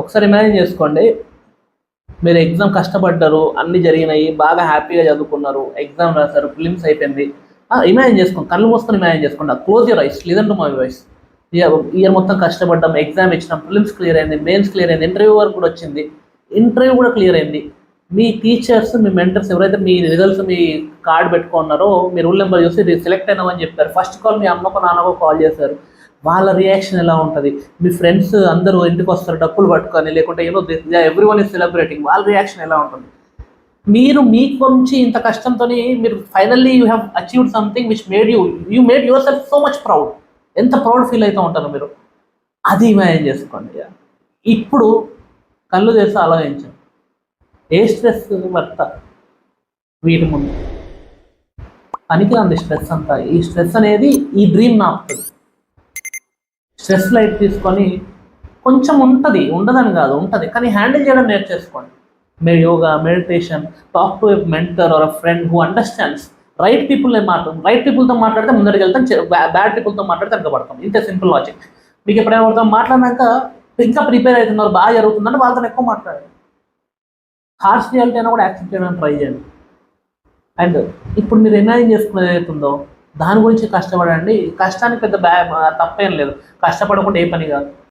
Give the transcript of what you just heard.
ఒకసారి ఇమాజిన్ చేసుకోండి, మీరు ఎగ్జామ్ కష్టపడ్డారు, అన్ని జరిగినాయి, బాగా హ్యాపీగా చదువుకున్నారు, ఎగ్జామ్ రాశారు, ఫిలిమ్స్ అయిపోయింది. ఇమాజిన్ చేసుకోండి, కళ్ళు మూసుకొని ఇమాజిన్ చేసుకోండి, close your eyes, listen to my voice. Year మొత్తం కష్టపడ్డాం, ఎగ్జామ్ ఇచ్చినాం, ఫిలిమ్స్ క్లియర్ అయింది, మెయిన్స్ క్లియర్ అయింది, ఇంటర్వ్యూ వరకు కూడా వచ్చింది, ఇంటర్వ్యూ కూడా క్లియర్ అయింది. మీ టీచర్స్, మీ మెంటర్స్ ఎవరైతే మీ రిజల్ట్స్ మీ కార్డ్ పెట్టుకున్నారో, మీ రూల్ నెంబర్ చూసి సెలెక్ట్ అయినామని చెప్పారు. ఫస్ట్ కాల్ మీ అమ్మకో నాన్నకో కాల్ చేశారు. వాళ్ళ రియాక్షన్ ఎలా ఉంటుంది? మీ ఫ్రెండ్స్ అందరూ ఇంటికి వస్తారు డబ్బులు పట్టుకొని, లేకుంటే ఎవ్రీ వన్ ఈజ్ సెలబ్రేటింగ్, వాళ్ళ రియాక్షన్ ఎలా ఉంటుంది? మీరు మీకు నుంచి ఇంత కష్టంతో మీరు finally you have achieved something which made you made your self so much proud. ఎంత ప్రౌడ్ ఫీల్ అవుతూ ఉంటారు మీరు, అది ఇమాజిన్ చేసుకోండి. ఇప్పుడు కళ్ళు తెరిచి ఆలోచించండి, ఏ స్ట్రెస్ వర్త వీటి ముందు పనికిరాంది స్ట్రెస్ అంతా. ఈ స్ట్రెస్ అనేది ఈ డ్రీమ్ నాపుతుంది. స్ట్రెస్ లైట్ తీసుకొని కొంచెం ఉంటుంది, ఉండదని కాదు, ఉంటుంది, కానీ హ్యాండిల్ చేయడం నేర్చేసుకోండి. మీరు yoga, meditation, talk to a mentor or a friend who understands. Right పీపుల్తో మాట్లాడితే ముందరికి వెళ్తాం, బ్యాడ్ పీపుల్తో మాట్లాడితే వెనకబడతాం. ఇంతే సింపుల్ లాజిక్. మీకు ఎప్పుడైనా వాళ్ళతో మాట్లాడినాక ఇంకా ప్రిపేర్ అవుతున్నారు, బాగా జరుగుతుందంటే వాళ్ళతో ఎక్కువ మాట్లాడండి. హార్ష్ రియాలిటీ అయినా కూడా యాక్సెప్ట్ చేయడానికి ట్రై చేయండి. అండ్ ఇప్పుడు మీరు ఇమాజిన్ చేసుకునేది ఏదైతుందో దాని గురించి కష్టపడండి. కష్టానికి పెద్ద తప్పేం లేదు, కష్టపడకుండా ఏ పని కాదు.